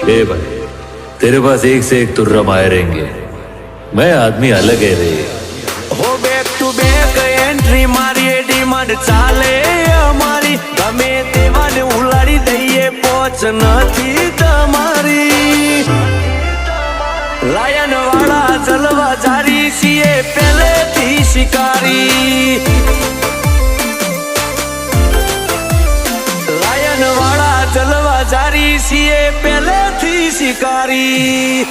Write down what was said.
ए भाई, तेरे पास एक से एक तुर्रा आए रहेंगे, मैं आदमी अलग है रे। हो बैक टू बैक एंट्री मारी डिमांड चाले અમારી ગમે તેવાને ઉલાડી દઈએ પોચ નથી તમારી લાયન વાળા જલવા જારી છીએ પહેલેથી શિકારી લાયન વાળા જલવા જારી છીએ પહેલેથી શિકારી